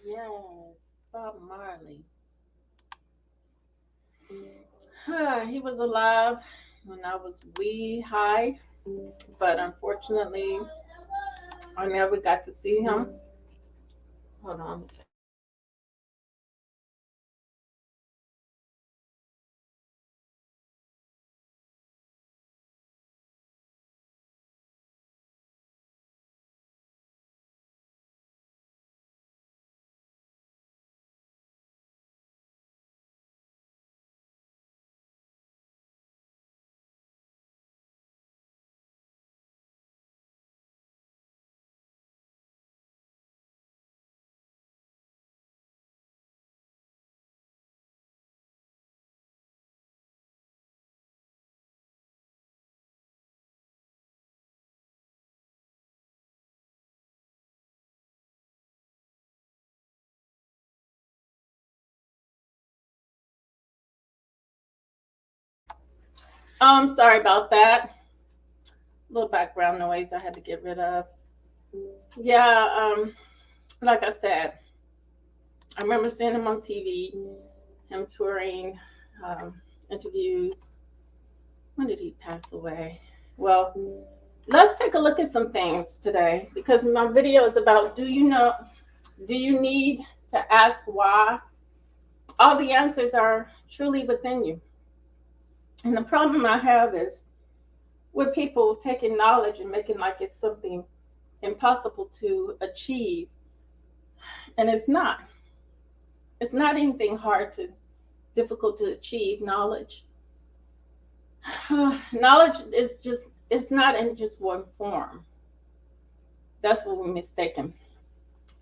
Yes, Bob Marley. He was alive when I was wee high, but unfortunately, I never got to see him. Hold on a second. Sorry about that. A little background noise I had to get rid of. Yeah, like I said, I remember seeing him on TV, him touring, um, interviews. When did he pass away? Well, let's take a look at some things today because my video is about do you need to ask why? All the answers are truly within you. And the problem I have is with people taking knowledge and making like it's something impossible to achieve. And it's not. It's not anything difficult to achieve knowledge. Knowledge is just, it's not in just one form. That's what we're mistaken.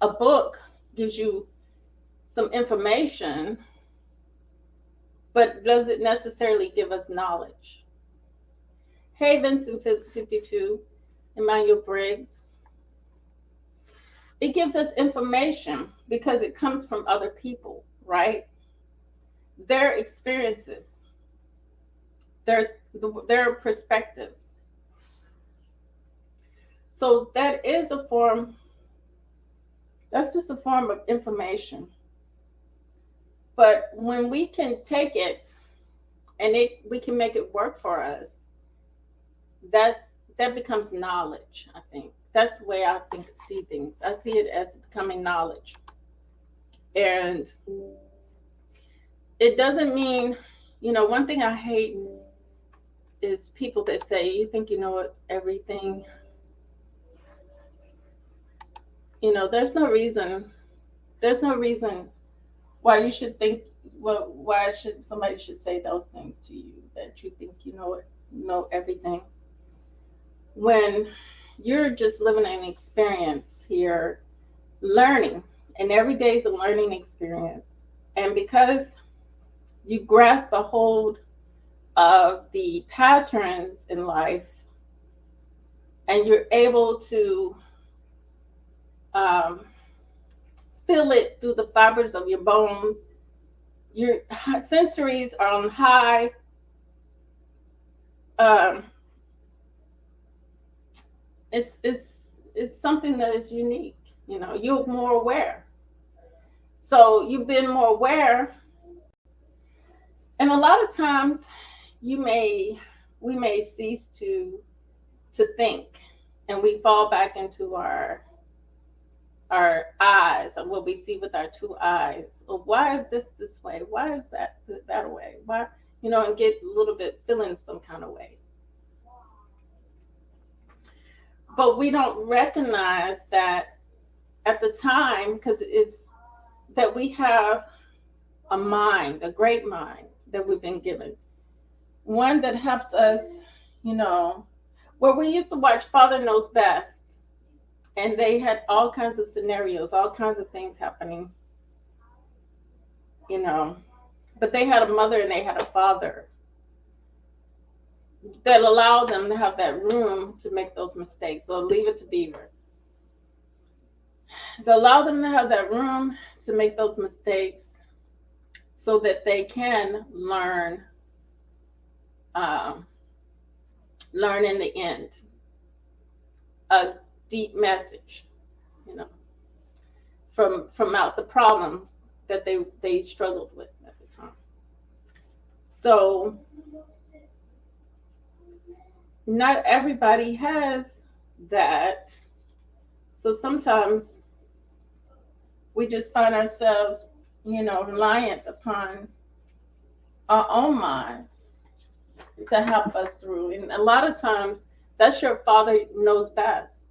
A book gives you some information, but does it necessarily give us knowledge? Hey, Vincent 52, Emmanuel Briggs. It gives us information because it comes from other people, right? Their experiences, their their perspectives. So that is a form. That's just a form of information. But when we can take it and we can make it work for us, that's that becomes knowledge. I think that's the way I see things. I see it as becoming knowledge, and it doesn't mean, one thing I hate is people that say you think you know everything. There's no reason. There's no reason why you should think. Well, why should somebody should say those things to you that you think know everything when you're just living an experience here, learning, and every day is a learning experience. And because you grasp a hold of the patterns in life and you're able to um, feel it through the fibers of your bones, your sensories are on high. Um, it's it's something that is unique. You're more aware. So you've been more aware, and a lot of times you may we may cease to think, and we fall back into our eyes and what we see with our two eyes. Well, why is this way? Why is that way? Why, and get a little bit feeling some kind of way. But we don't recognize that at the time because it's that we have a mind, a great mind that we've been given, one that helps us, you know, where we used to watch Father Knows Best, and they had all kinds of scenarios, all kinds of things happening, you know, but they had a mother and they had a father that allowed them to have that room to make those mistakes. So leave it to Beaver. To allow them to have that room to make those mistakes so that they can um, learn in the end a deep message, you know. from out the problems that they struggled with at the time. So not everybody has that. So sometimes we just find ourselves, reliant upon our own minds to help us through. And a lot of times, that's your Father knows best.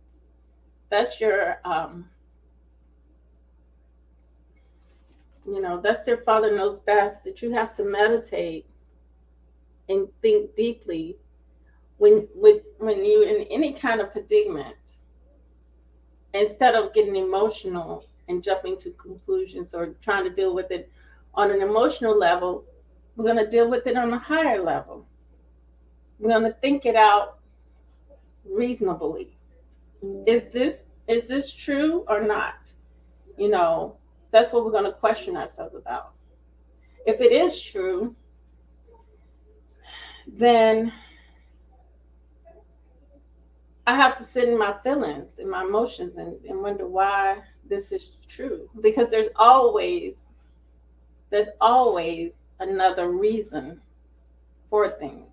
That's your, that's your Father knows best, that you have to meditate and think deeply when you in any kind of predicament, instead of getting emotional and jumping to conclusions or trying to deal with it on an emotional level. We're going to deal with it on a higher level. We're going to think it out reasonably. Is this true or not? That's what we're going to question ourselves about. If it is true, then I have to sit in my feelings, in my emotions, and wonder why this is true. Because there's always another reason for things.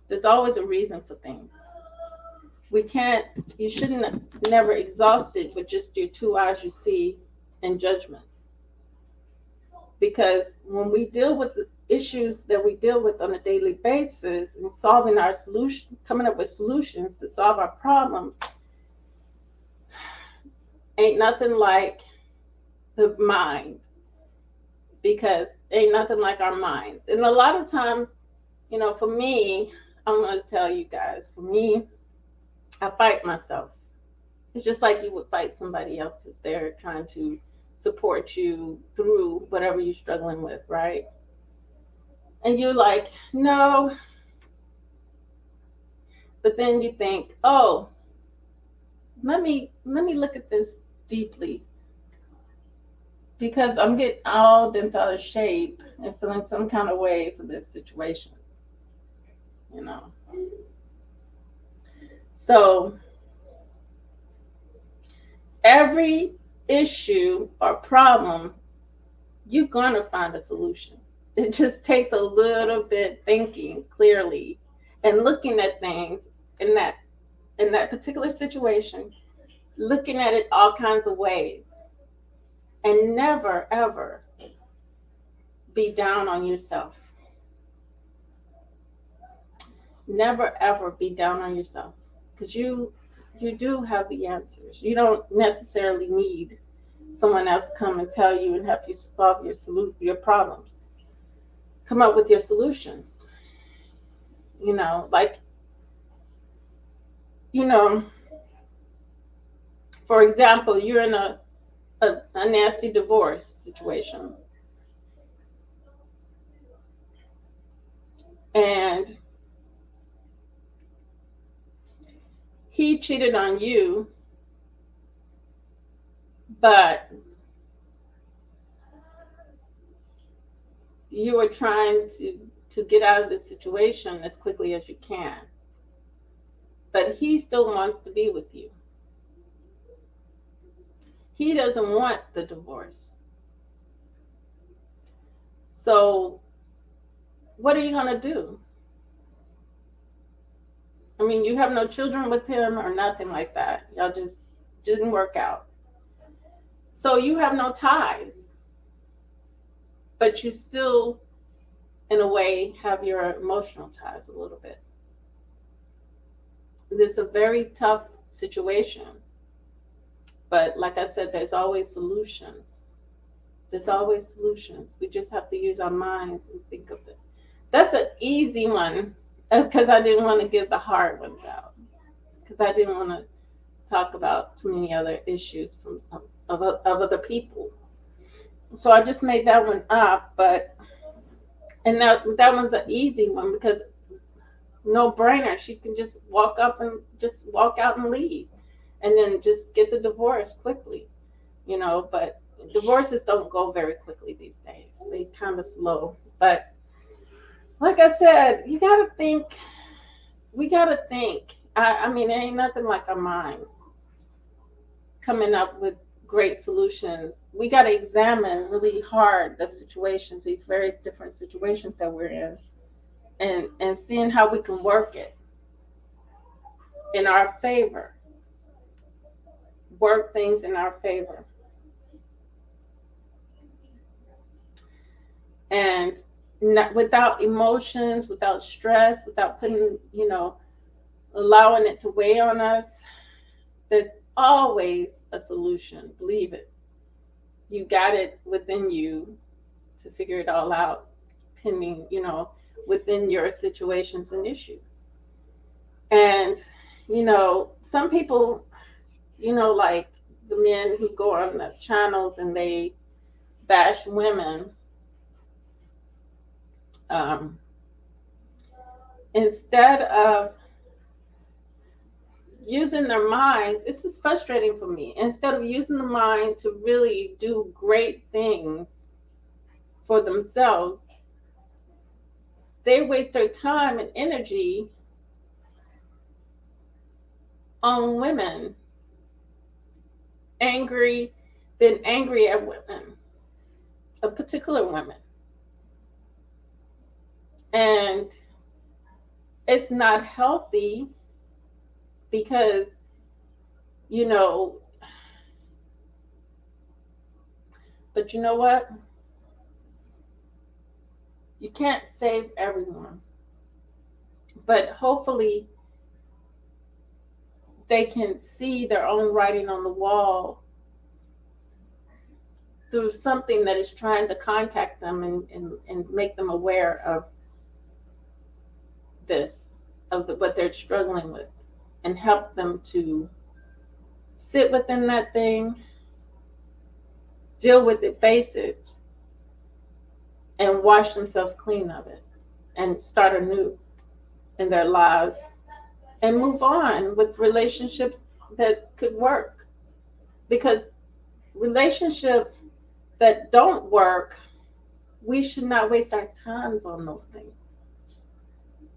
There's always a reason for things. You shouldn't never exhaust it with just your 2 eyes you see in judgment. Because when we deal with the issues that we deal with on a daily basis and solving our solution, coming up with solutions to solve our problems, ain't nothing like the mind. Because ain't nothing like our minds. And a lot of times, for me, I'm going to tell you guys, for me, I fight myself. It's just like you would fight somebody else who's there trying to support you through whatever you're struggling with, right? And you're like, no. But then you think, oh, let me look at this deeply. Because I'm getting all bent out of shape and feeling some kind of way for this situation. So every issue or problem, you're going to find a solution. It just takes a little bit thinking clearly and looking at things in that particular situation, looking at it all kinds of ways. And never, ever be down on yourself. Never, ever be down on yourself. Because you do have the answers. You don't necessarily need someone else to come and tell you and help you solve your problems. Come up with your solutions. For example, you're in a nasty divorce situation. And he cheated on you, but you were trying to get out of the situation as quickly as you can. But he still wants to be with you. He doesn't want the divorce. So what are you going to do? I mean, you have no children with him or nothing like that. Y'all just didn't work out. So you have no ties. But you still, in a way, have your emotional ties a little bit. This is a very tough situation. But like I said, there's always solutions. There's always solutions. We just have to use our minds and think of it. That's an easy one, because I didn't want to give the hard ones out. Because I didn't want to talk about too many other issues of other people. So I just made that one up. And that one's an easy one, because no brainer. She can just walk out and leave. And then just get the divorce quickly, but divorces don't go very quickly these days. They kind of slow. But like I said, we got to think. I mean, it ain't nothing like our minds. coming up with great solutions. We got to examine really hard the situations, these various different situations that we're in, and seeing how we can work it in our favor, work things in our favor. And not, without emotions, without stress, without putting, allowing it to weigh on us, there's always a solution. Believe it. You got it within you to figure it all out, pending, within your situations and issues. And, some people, like the men who go on the channels and they bash women, instead of using their minds, this is frustrating for me. Instead of using the mind to really do great things for themselves, they waste their time and energy on women, angry at women, a particular women. And it's not healthy because, but you know what? You can't save everyone. But hopefully they can see their own writing on the wall through something that is trying to contact them and make them aware of this, what they're struggling with, and help them to sit within that thing, deal with it, face it, and wash themselves clean of it, and start anew in their lives, and move on with relationships that could work. Because relationships that don't work, we should not waste our times on those things.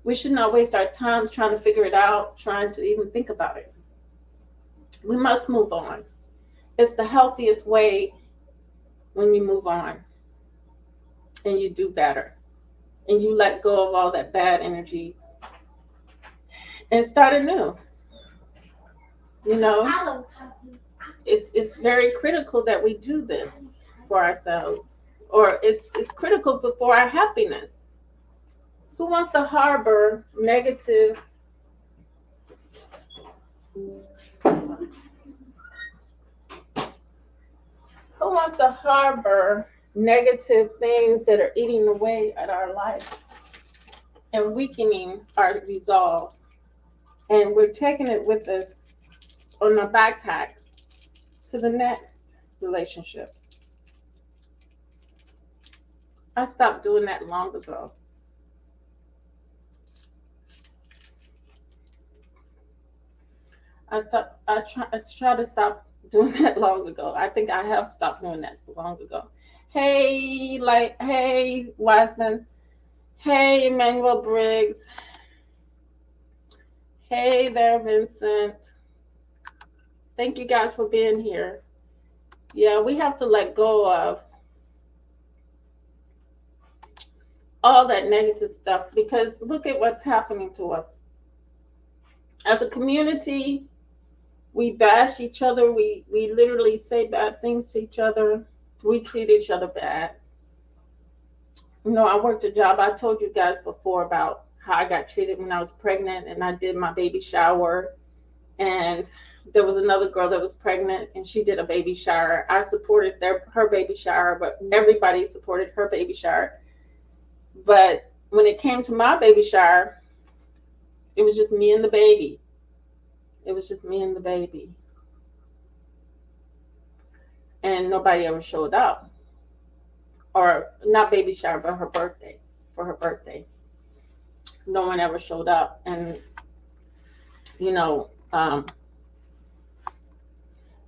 We should not waste our times trying to figure it out, trying to even think about it. We must move on. It's the healthiest way when you move on and you do better and you let go of all that bad energy and start anew. It's very critical that we do this for ourselves, or it's critical for our happiness. Who wants to harbor negative? Who wants to harbor negative things that are eating away at our life and weakening our resolve? And we're taking it with us on our backpacks to the next relationship. I stopped doing that long ago. I tried to stop doing that long ago. I think I have stopped doing that long ago. Hey, Wiseman. Hey, Emmanuel Briggs. Hey there, Vincent. Thank you guys for being here. Yeah, we have to let go of all that negative stuff, because look at what's happening to us. As a community, we bash each other. We literally say bad things to each other. We treat each other bad. I worked a job. I told you guys before about how I got treated when I was pregnant, and I did my baby shower. And there was another girl that was pregnant, and she did a baby shower. I supported her baby shower, but everybody supported her baby shower. But when it came to my baby shower, it was just me and the baby. It was just me and the baby. And nobody ever showed up. Or not baby shower, but her birthday. For her birthday. No one ever showed up. And,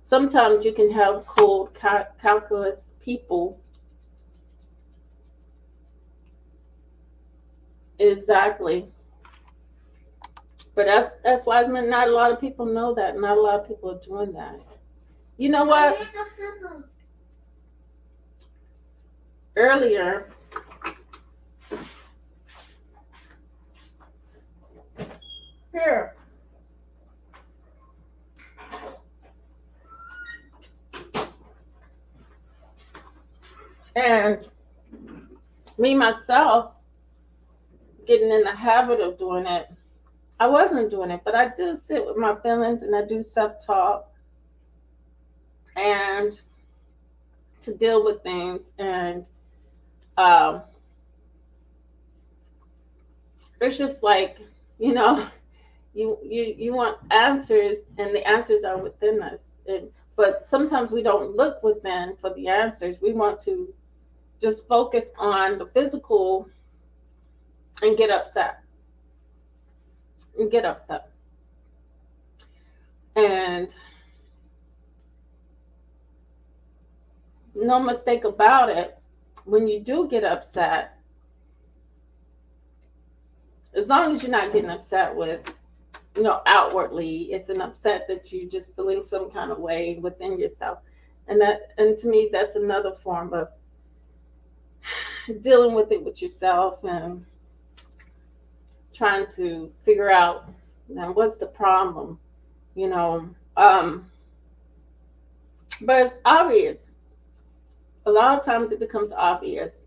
sometimes you can have cold, calculus people. Exactly. But that's Wiseman. Not a lot of people know that. Not a lot of people are doing that. You know what? Earlier, here, and me myself getting in the habit of doing it. I wasn't doing it, but I do sit with my feelings and I do self-talk and to deal with things. And um, it's just like, you know, you want answers, and the answers are within us. And but sometimes we don't look within for the answers. We want to just focus on the physical and get upset and get upset. And no mistake about it, when you do get upset, as long as you're not getting upset with, outwardly, it's an upset that you just feeling some kind of way within yourself. And to me, that's another form of dealing with it with yourself and trying to figure out, what's the problem, you know. But it's obvious. A lot of times it becomes obvious.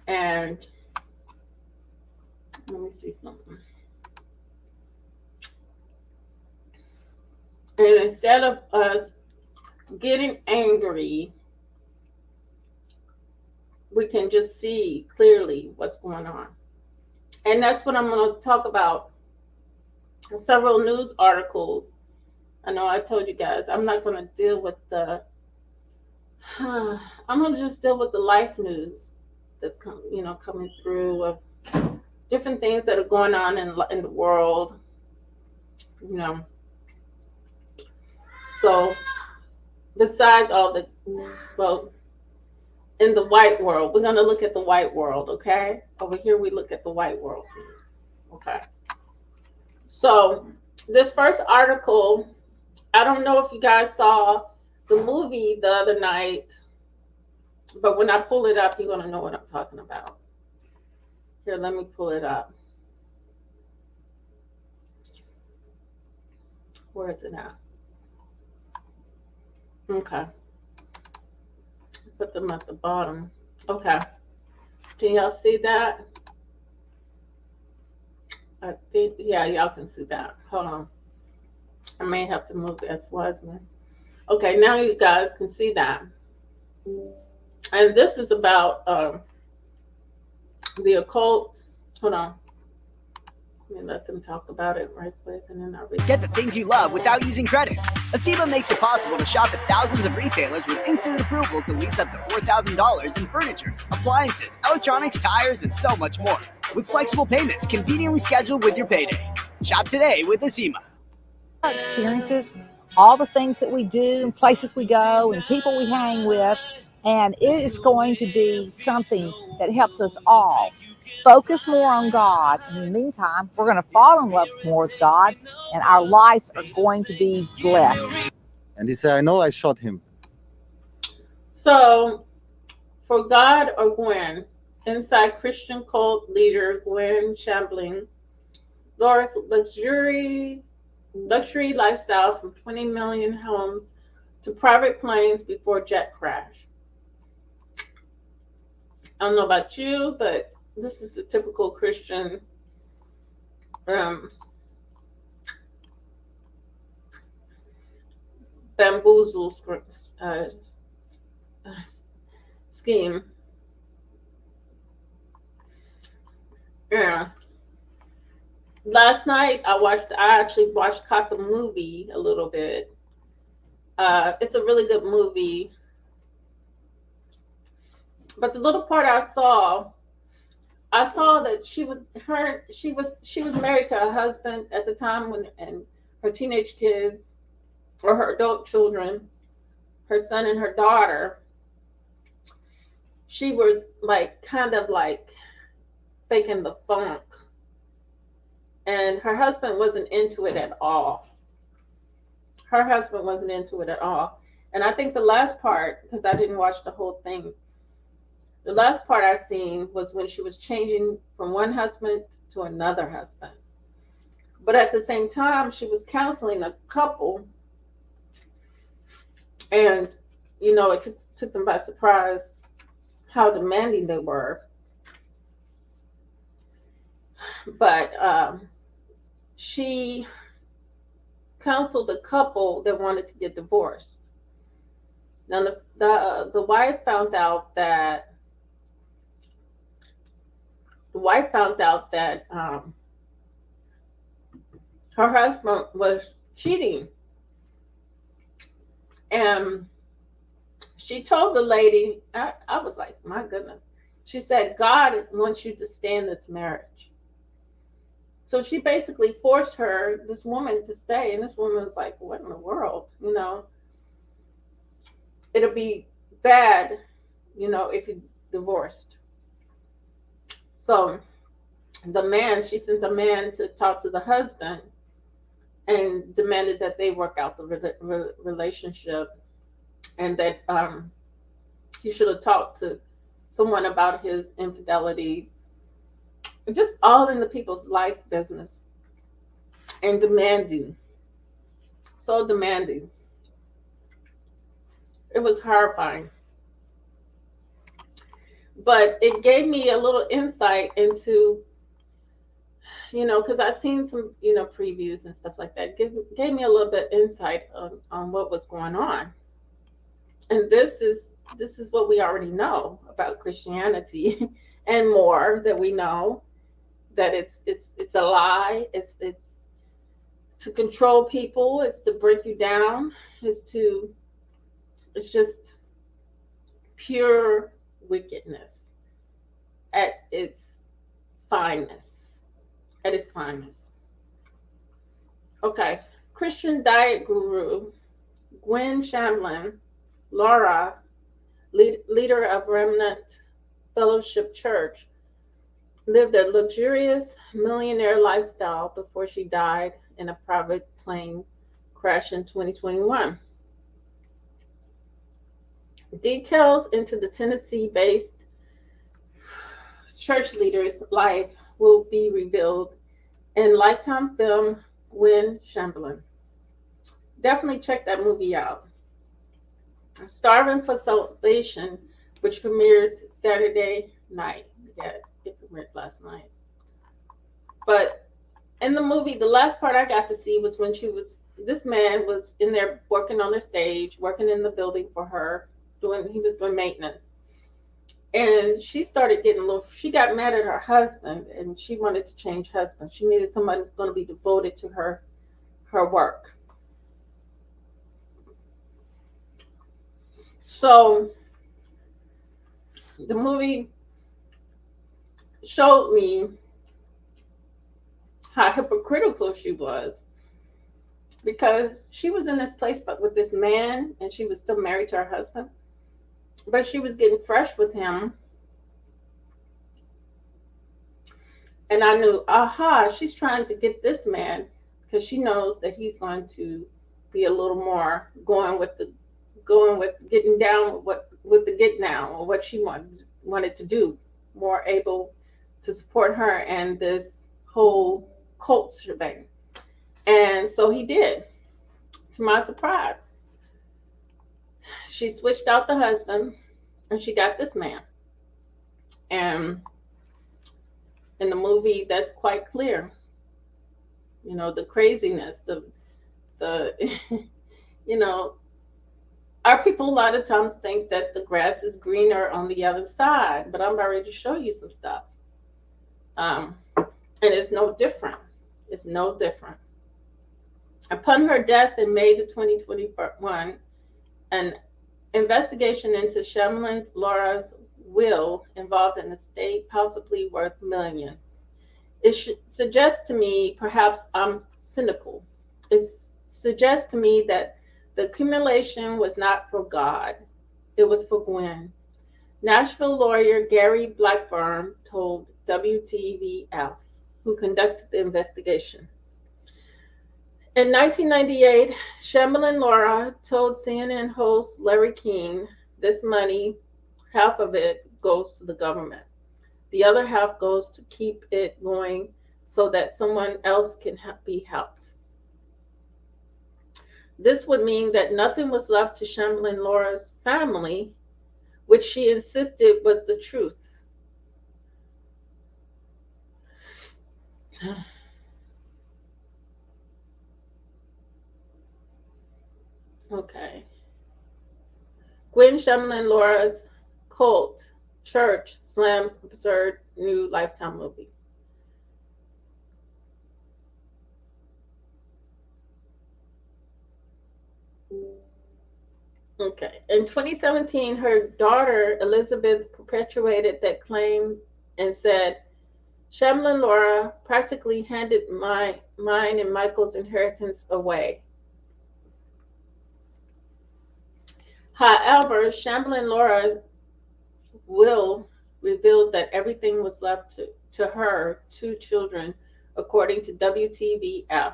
And let me see something. And instead of us getting angry, we can just see clearly what's going on. And that's what I'm going to talk about. Several news articles. I know I told you guys I'm not going to deal with the. I'm going to just deal with the life news that's coming through of different things that are going on in the world. You know. So besides all the, well, in the white world, we're going to look at the white world, okay? Over here we look at the white world. Okay. So this first article, I don't know if you guys saw the movie the other night, but when I pull it up, you're going to know what I'm talking about. Here, let me pull it up. Where is it at? Okay. Put them at the bottom. Okay. Can y'all see that? I think, yeah, y'all can see that. Hold on. I may have to move this Wiseman. Okay, now you guys can see that. And this is about the occult. Hold on. Let me let them talk about it right quick, and then I'll read. Get the things you love without using credit. Acima makes it possible to shop at thousands of retailers with instant approval to lease up to $4,000 in furniture, appliances, electronics, tires, and so much more. With flexible payments conveniently scheduled with your payday. Shop today with Acima. Our experiences, all the things that we do, and places we go, and people we hang with, and it is going to be something that helps us all focus more on God. In the meantime, we're going to fall in love more with God, and our lives are going to be blessed. And he said, I know I shot him. So, for God or Gwen, inside Christian cult leader Gwen Shamblin, Laura's luxury lifestyle from 20 million homes to private planes before jet crash. I don't know about you, but this is a typical Christian bamboozle scheme. Yeah. Last night I actually caught the movie a little bit. It's a really good movie. But the little part I saw that she was married to a husband at the time and her teenage kids or her adult children, her son and her daughter, she was like kind of like faking the funk. And her husband wasn't into it at all. Her husband wasn't into it at all. And I think the last part, because I didn't watch the whole thing, the last part I seen was when she was changing from one husband to another husband. But at the same time, she was counseling a couple, and it took them by surprise how demanding they were. But she counseled a couple that wanted to get divorced. Now the wife found out that her husband was cheating, and she told the lady, I was like, my goodness. She said, God wants you to stay in this marriage. So she basically forced this woman to stay. And this woman was like, what in the world? It'll be bad, if you divorced. So she sent a man to talk to the husband and demanded that they work out the relationship, and that he should have talked to someone about his infidelity, just all in the people's life business, and demanding, so demanding. It was horrifying. But it gave me a little insight into, because I've seen some, previews and stuff like that. Gave me a little bit insight on what was going on. And this is what we already know about Christianity and more, that we know that it's a lie. It's to control people. It's to break you down. It's just pure wickedness at its finest. Okay. Christian diet guru Gwen Shamblin, Laura, leader of Remnant Fellowship Church, lived a luxurious millionaire lifestyle before she died in a private plane crash in 2021. Details into the Tennessee-based church leader's life will be revealed in Lifetime film Gwen Shamblin. Definitely check that movie out. Starving for Salvation, which premieres Saturday night. Yeah, it premiered last night. But in the movie, the last part I got to see was when this man was in there working on the stage, working in the building for her, he was doing maintenance. And she started she got mad at her husband, and she wanted to change husband. She needed somebody who's going to be devoted to her work. So the movie showed me how hypocritical she was, because she was in this place but with this man, and she was still married to her husband, but she was getting fresh with him. And I knew, she's trying to get this man because she knows that he's going to be a little more going with getting down with the get down, or what she wanted to do, more able to support her and this whole cult shebang. And so he did, to my surprise. She switched out the husband and she got this man. And in the movie, that's quite clear. The craziness, our people a lot of times think that the grass is greener on the other side, but I'm ready to show you some stuff. And it's no different. It's no different. Upon her death in May of 2021, an investigation into Shamblin Laura's will involved an estate possibly worth millions. It suggests to me, perhaps I'm cynical, it suggests to me that the accumulation was not for God, it was for Gwen. Nashville lawyer Gary Blackburn told WTVF. who conducted the investigation. In 1998, Shamblin Laura told CNN host Larry King, this money, half of it goes to the government. The other half goes to keep it going so that someone else can be helped. This would mean that nothing was left to Shamblin Laura's family, which she insisted was the truth. Okay. Gwen Shamblin Laura's cult church slams absurd new Lifetime movie. Okay. In 2017, her daughter Elizabeth perpetuated that claim and said, Shamblin Laura practically handed mine and Michael's inheritance away. However, Shamblin Laura's will revealed that everything was left to her two children, according to WTVF.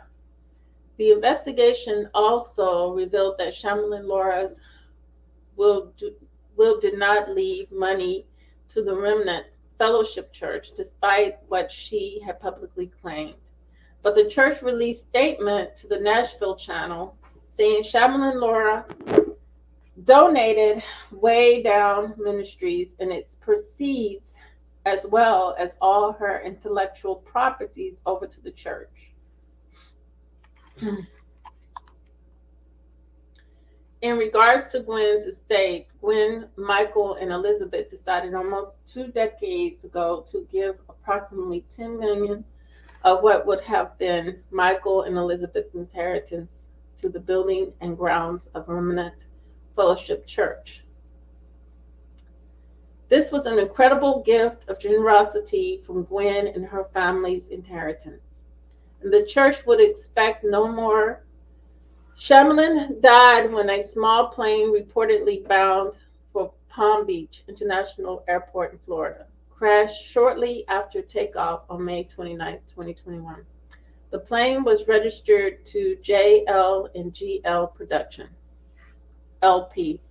The investigation also revealed that Shamblin Laura's will did not leave money to the Remnant Fellowship Church, despite what she had publicly claimed. But the church released a statement to the Nashville channel saying Shamblin Laura donated Way Down Ministries and its proceeds, as well as all her intellectual properties, over to the church. In regards to Gwen's estate, Gwen, Michael, and Elizabeth decided almost 2 decades ago to give approximately $10 million of what would have been Michael and Elizabeth's inheritance to the building and grounds of Remnant Fellowship Church. This was an incredible gift of generosity from Gwen and her family's inheritance, and the church would expect no more. Shamblin died when a small plane reportedly bound for Palm Beach International Airport in Florida crashed shortly after takeoff on May 29, 2021. The plane was registered to JL and GL Production, LP,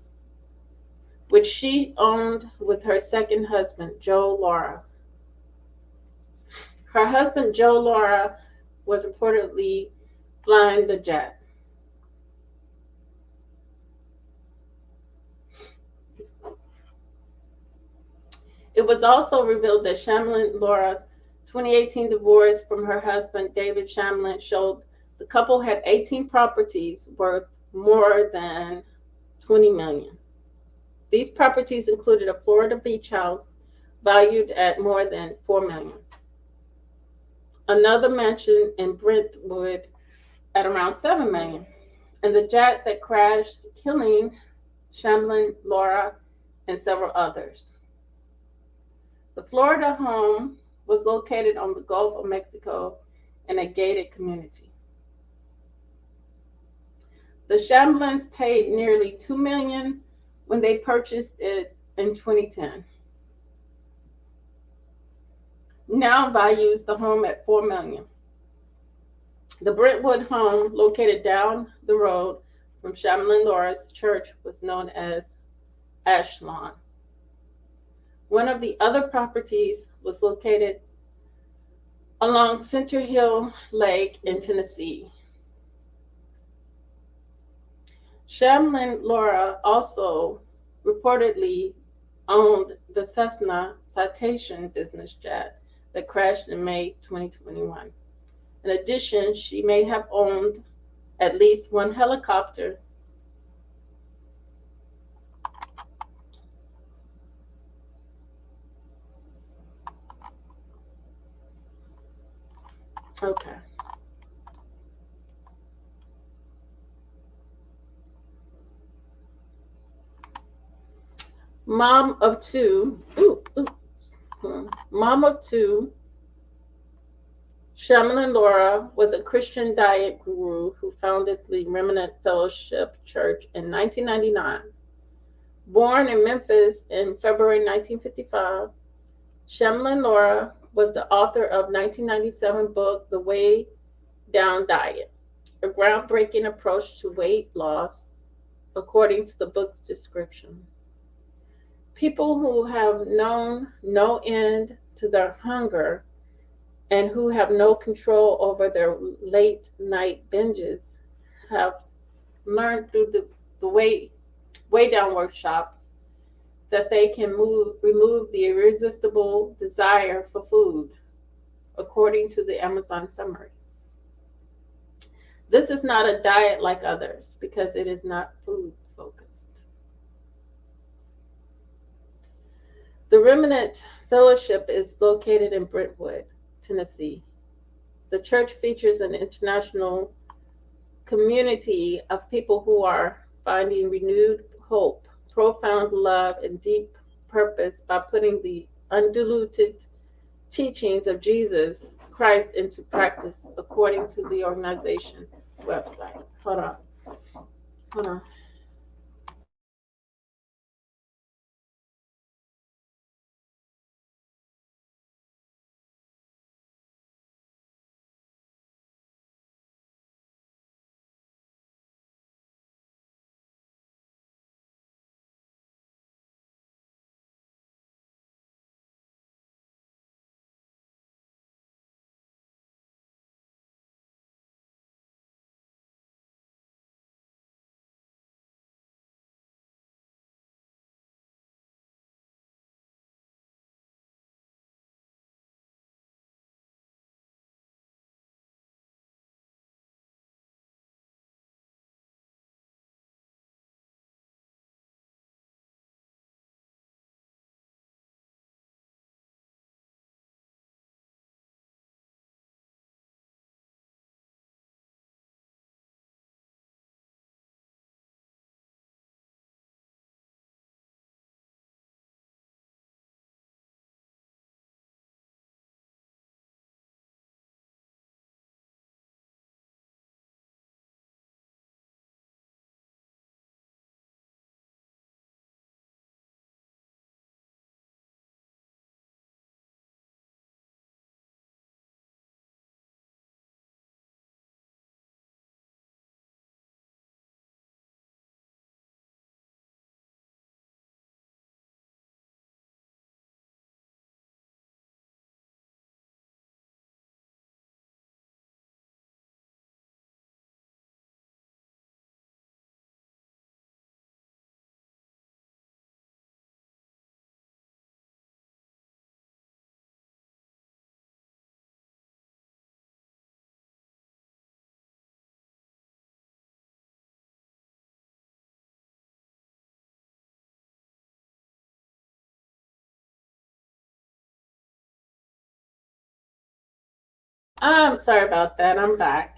which she owned with her second husband, Joe Laura. Her husband, Joe Laura, was reportedly flying the jet. It was also revealed that Shamblin Laura's 2018 divorce from her husband, David Shamblin, showed the couple had 18 properties worth more than $20 million. These properties included a Florida beach house valued at more than $4 million, another mansion in Brentwood at around $7 million, and the jet that crashed, killing Shamblin Laura and several others. The Florida home was located on the Gulf of Mexico in a gated community. The Shamblins paid nearly $2 million when they purchased it in 2010. Now values the home at $4 million. The Brentwood home, located down the road from Shamblin Laura's church, was known as Ashlawn. One of the other properties was located along Center Hill Lake in Tennessee. Shamblin Laura also reportedly owned the Cessna Citation business jet that crashed in May 2021. In addition, she may have owned at least one helicopter. Okay. Mom of two. Mom of two. Shamblin Laura was a Christian diet guru who founded the Remnant Fellowship Church in 1999. Born in Memphis in February 1955, Shamblin Laura was the author of 1997 book, The Way Down Diet, a groundbreaking approach to weight loss, according to the book's description. People who have known no end to their hunger and who have no control over their late night binges have learned through the way down workshops that they can remove the irresistible desire for food, according to the Amazon summary. This is not a diet like others because it is not food focused. The Remnant Fellowship is located in Brentwood, Tennessee. The church features an international community of people who are finding renewed hope, profound love, and deep purpose by putting the undiluted teachings of Jesus Christ into practice, according to the organization website. Hold on. I'm sorry about that. I'm back.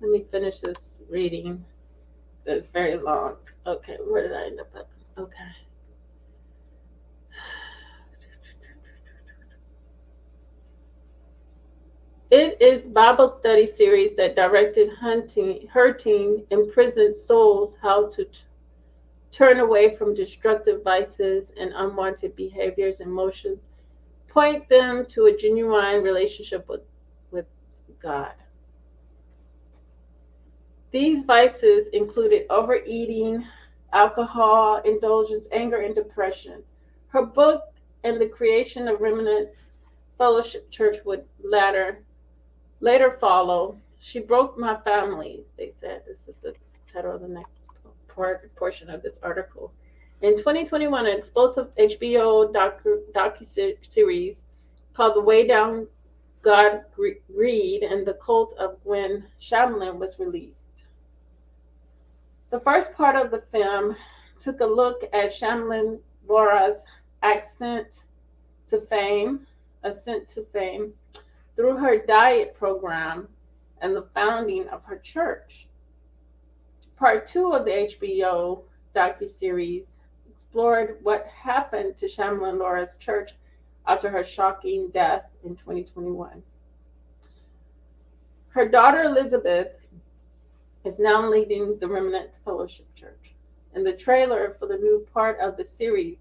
Let me finish this reading. That's very long. Okay, where did I end up at? Okay. It is Bible study series that directed hurting imprisoned souls how to turn away from destructive vices and unwanted behaviors and emotions, point them to a genuine relationship with God. These vices included overeating, alcohol, indulgence, anger, and depression. Her book and the creation of Remnant Fellowship Church would later follow. She broke my family, they said. This is the title of the next portion of this article. In 2021, an explosive HBO docu-series called The Way Down God Greed and the Cult of Gwen Shamlin was released. The first part of the film took a look at Shamlin Laura's ascent to fame through her diet program and the founding of her church. Part 2 of the HBO docuseries explored what happened to Shamlin Laura's church after her shocking death in 2021. Her daughter Elizabeth is now leading the Remnant Fellowship Church. In the trailer for the new part of the series,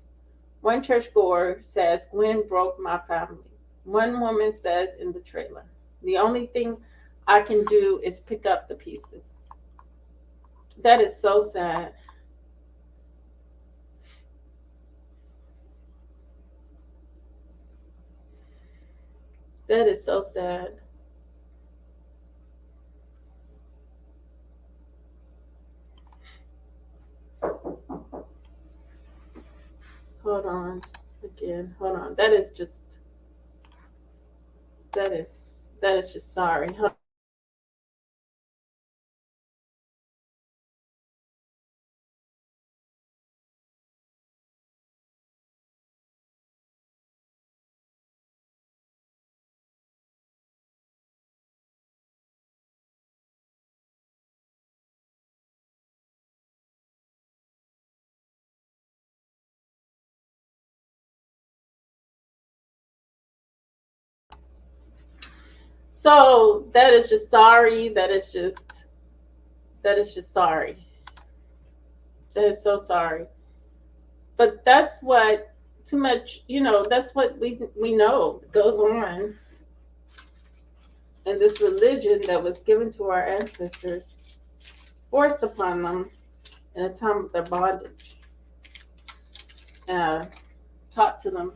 one churchgoer says, "Gwen broke my family." One woman says in the trailer, the only thing I can do is pick up the pieces. That is so sad. That is so sad. Hold on. Again. Hold on. That is just sorry. So that is just sorry. That is just sorry. That is so sorry. But that's what too much, that's what we know goes on in this religion that was given to our ancestors, forced upon them in a time of their bondage, uh, taught to them.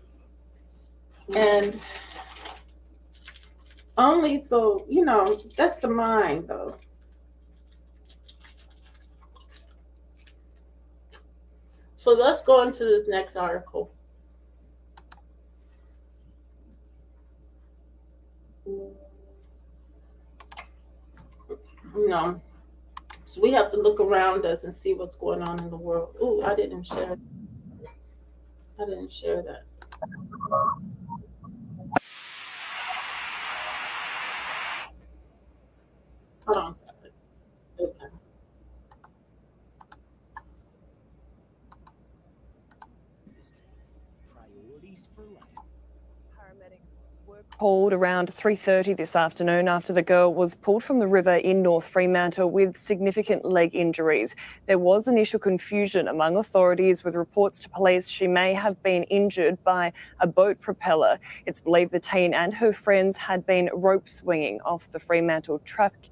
And only so, that's the mind, though. So let's go into this next article. So we have to look around us and see what's going on in the world. Ooh, I didn't share that. Hold on. Okay. Called around 3:30 this afternoon after the girl was pulled from the river in North Fremantle with significant leg injuries. There was initial confusion among authorities with reports to police she may have been injured by a boat propeller. It's believed the teen and her friends had been rope swinging off the Fremantle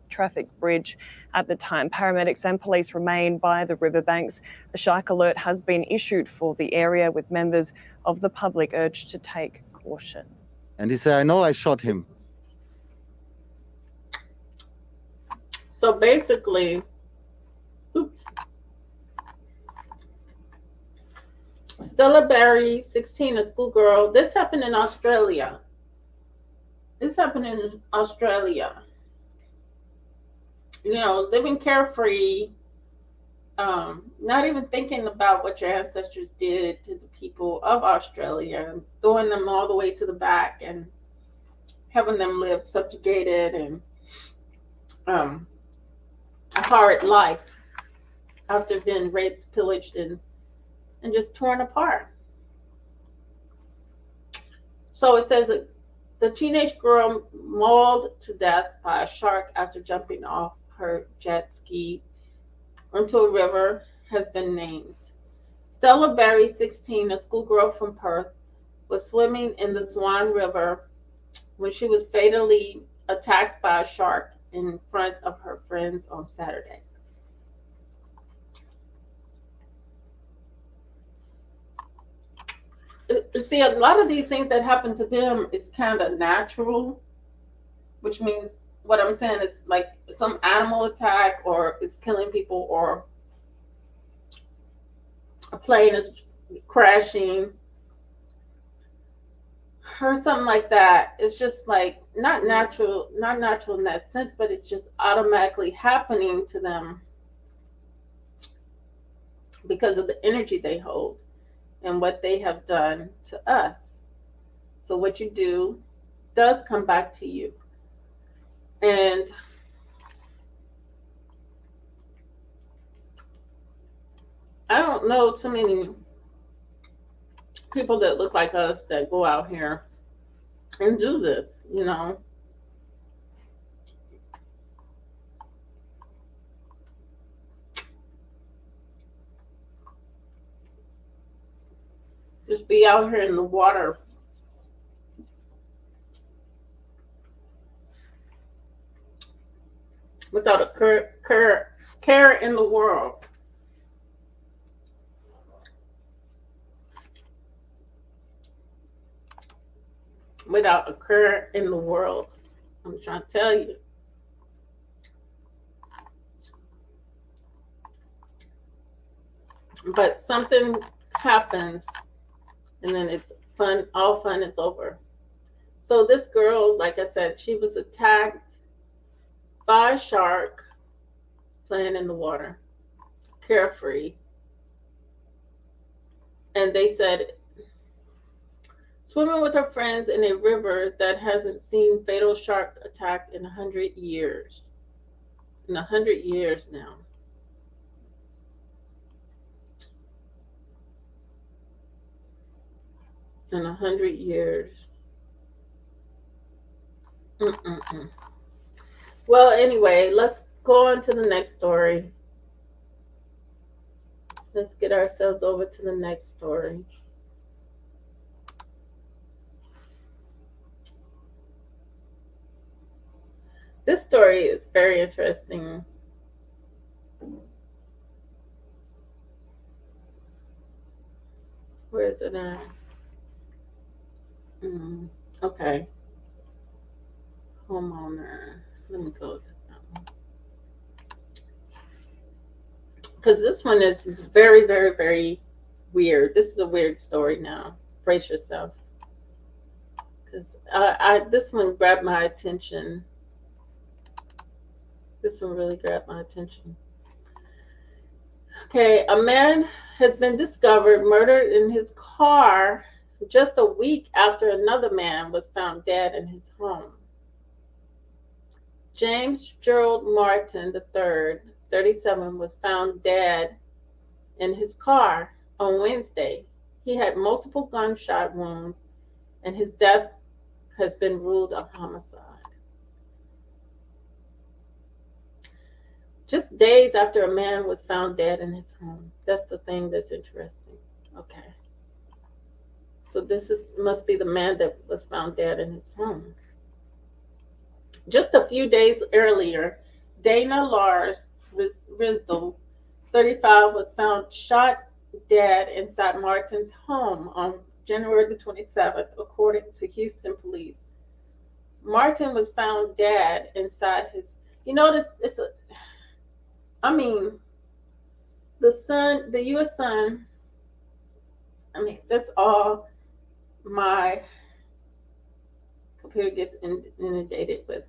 traffic bridge at the time. Paramedics and police remain by the riverbanks. A shark alert has been issued for the area, with members of the public urged to take caution. And he said, I know I shot him. So basically, Stella Barry, 16, a schoolgirl. This happened in Australia. Living carefree, not even thinking about what your ancestors did to the people of Australia, and throwing them all the way to the back and having them live subjugated and a hard life after being raped, pillaged, and just torn apart. So it says that the teenage girl mauled to death by a shark after jumping off her jet ski into a river has been named. Stella Barry, 16, a schoolgirl from Perth, was swimming in the Swan River when she was fatally attacked by a shark in front of her friends on Saturday. See, a lot of these things that happen to them is kind of natural, which means what I'm saying is like some animal attack, or it's killing people, or a plane is crashing, or something like that. It's just like not natural in that sense, but it's just automatically happening to them because of the energy they hold and what they have done to us. So what you do does come back to you. And I don't know too many people that look like us that go out here and do this, Just be out here in the water without a care in the world. Without a care in the world. I'm trying to tell you. But something happens and then it's fun, all fun is over. So this girl, like I said, she was attacked by a shark playing in the water, carefree. And they said swimming with her friends in a river that hasn't seen fatal shark attack in 100 years. In 100 years now. In 100 years. Well, anyway, let's go on to the next story. Let's get ourselves over to the next story. This story is very interesting. Where is it at? Okay. Homeowner. Let me go to that one. Because this one is very, very, very weird. This is a weird story now. Brace yourself. Because this one grabbed my attention. This one really grabbed my attention. Okay, a man has been discovered murdered in his car just a week after another man was found dead in his home. James Gerald Martin III, 37, was found dead in his car on Wednesday. He had multiple gunshot wounds, and his death has been ruled a homicide. Just days after a man was found dead in his home. That's the thing that's interesting. Okay. So this must be the man that was found dead in his home. Just a few days earlier, Dana Lars Risdell, 35, was found shot dead inside Martin's home on January the 27th, according to Houston police. Martin was found dead inside his. You notice it's a. I mean, the U.S. Sun. I mean, that's all my computer gets inundated with.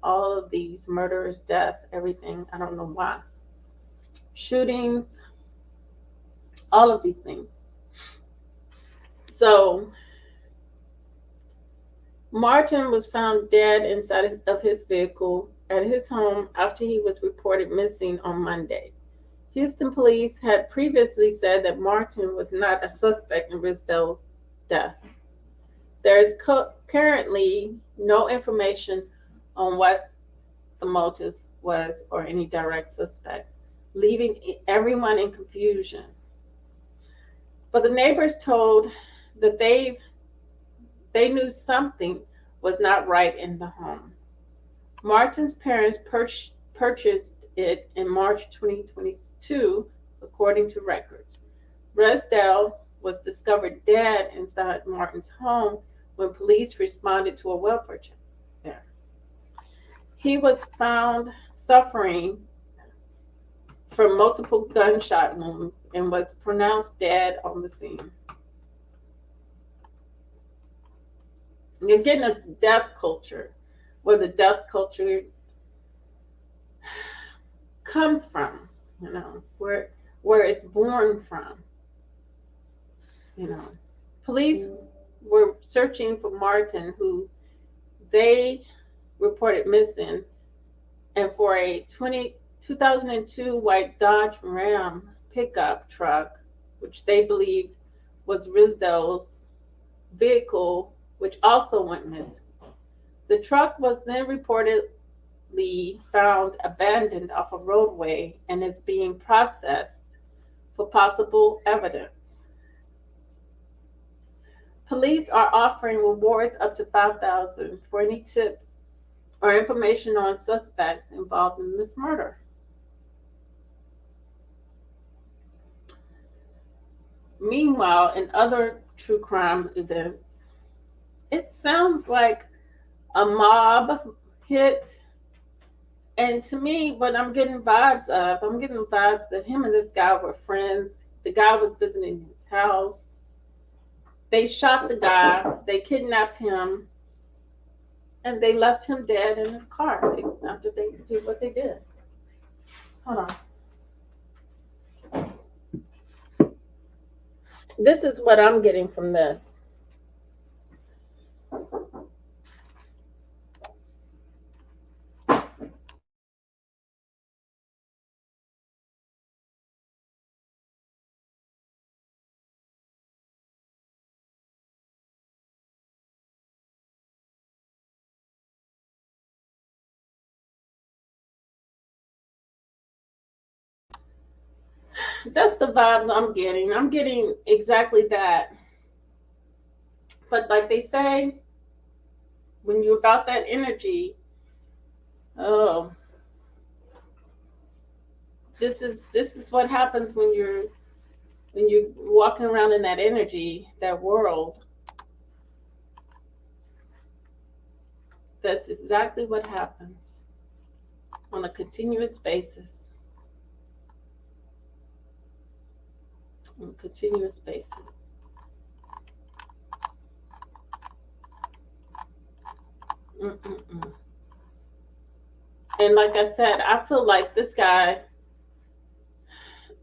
All of these murders, death, everything. I don't know why. Shootings, all of these things. So, Martin was found dead inside of his vehicle at his home after he was reported missing on Monday. Houston police had previously said that Martin was not a suspect in Risdell's death. There is currently no information on what the motive was or any direct suspects, leaving everyone in confusion. But the neighbors told that they knew something was not right in the home. Martin's parents purchased it in March 2022, according to records. Risdell was discovered dead inside Martin's home when police responded to a welfare check there. He was found suffering from multiple gunshot wounds and was pronounced dead on the scene. You're getting a death culture, where the death culture comes from, where it's born from. Police were searching for Martin, who they reported missing, and for a 2002 white Dodge Ram pickup truck, which they believed was Risdell's vehicle, which also went missing. The truck was then reportedly found abandoned off a roadway and is being processed for possible evidence. Police are offering rewards up to $5,000 for any tips or information on suspects involved in this murder. Meanwhile, in other true crime events, it sounds like a mob hit. And to me, what I'm getting vibes that him and this guy were friends. The guy was visiting his house. They shot the guy, they kidnapped him, and they left him dead in his car after they did what they did. Hold on. This is what I'm getting from this. That's the vibes I'm getting. I'm getting exactly that. But like they say, when you're about that energy, oh, this is what happens when you're walking around in that energy, that world. That's exactly what happens on a continuous basis. On a continuous basis. Mm-mm-mm. And like I said, I feel like this guy,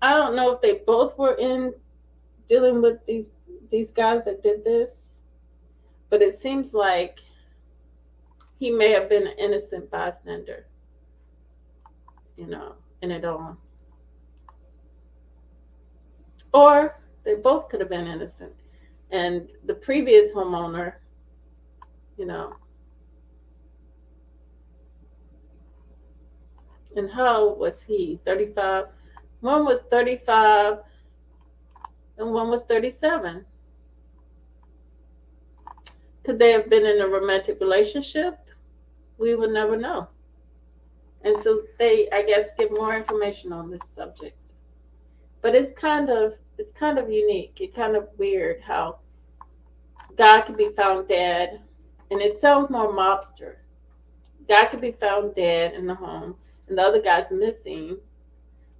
I don't know if they both were in dealing with these guys that did this, but it seems like he may have been an innocent bystander, in it all. Or they both could have been innocent. And the previous homeowner, and how old was he? 35. One was 35 and one was 37. Could they have been in a romantic relationship? We would never know until they, I guess, give more information on this subject. But it's kind of unique. It's kind of weird how God could be found dead, and it sounds more mobster. God could be found dead in the home, and the other guy's missing,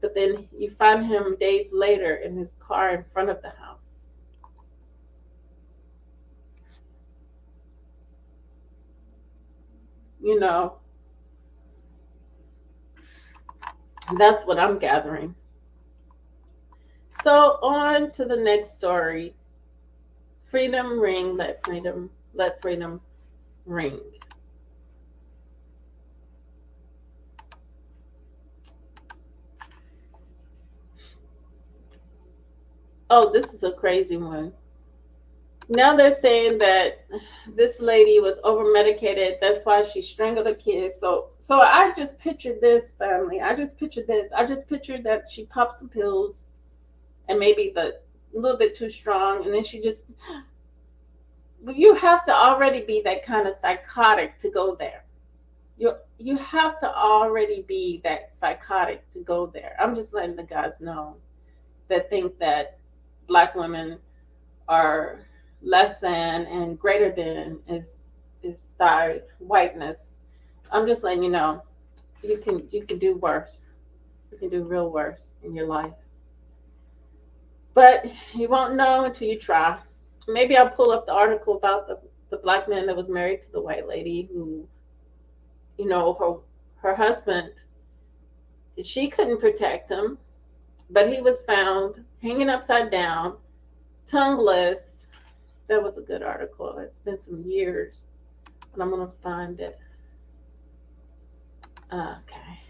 but then you find him days later in his car in front of the house. That's what I'm gathering. So on to the next story. Freedom ring, let freedom ring. Oh, this is a crazy one. Now they're saying that this lady was over medicated. That's why she strangled her kids. So I just pictured this family. I just pictured that she popped some pills and maybe a little bit too strong, and then she just. You have to already be that kind of psychotic to go there. You have to already be that psychotic to go there. I'm just letting the guys know that think that Black women are less than and greater than is thy whiteness. I'm just letting you know you can do worse. You can do real worse in your life. But you won't know until you try. Maybe I'll pull up the article about the Black man that was married to the white lady who, her husband, she couldn't protect him, but he was found hanging upside down, tongueless. That was a good article. It's been some years, but I'm going to find it. Okay.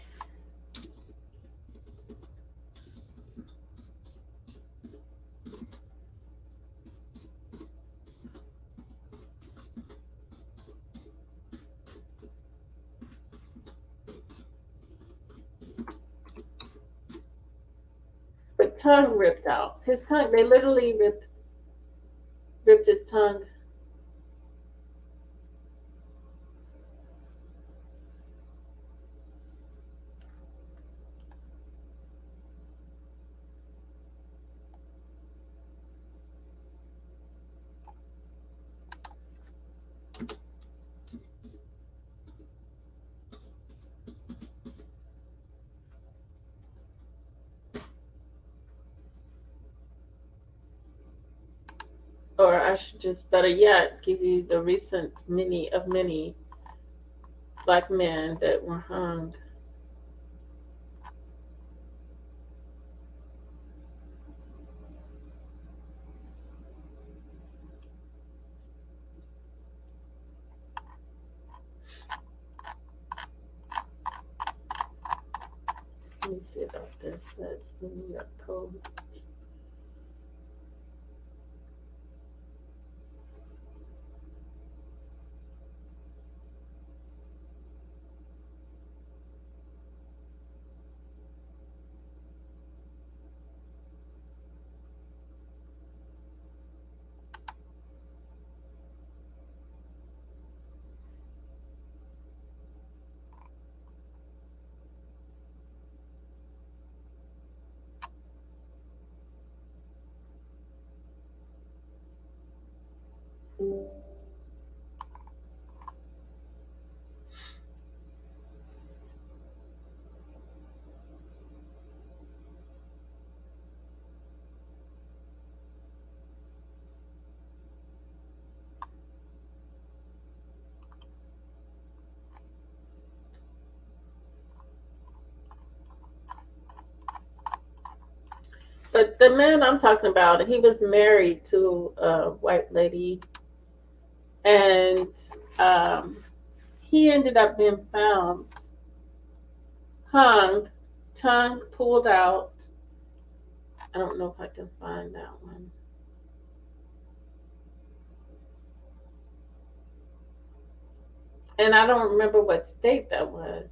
But tongue ripped out. His tongue, they literally ripped his tongue. I should just, better yet, give you the recent many black men that were hung. Let me see about this. That's the New York Post. But the man I'm talking about, he was married to a white lady, and he ended up being found hung, tongue pulled out. I don't know if I can find that one. And I don't remember what state that was.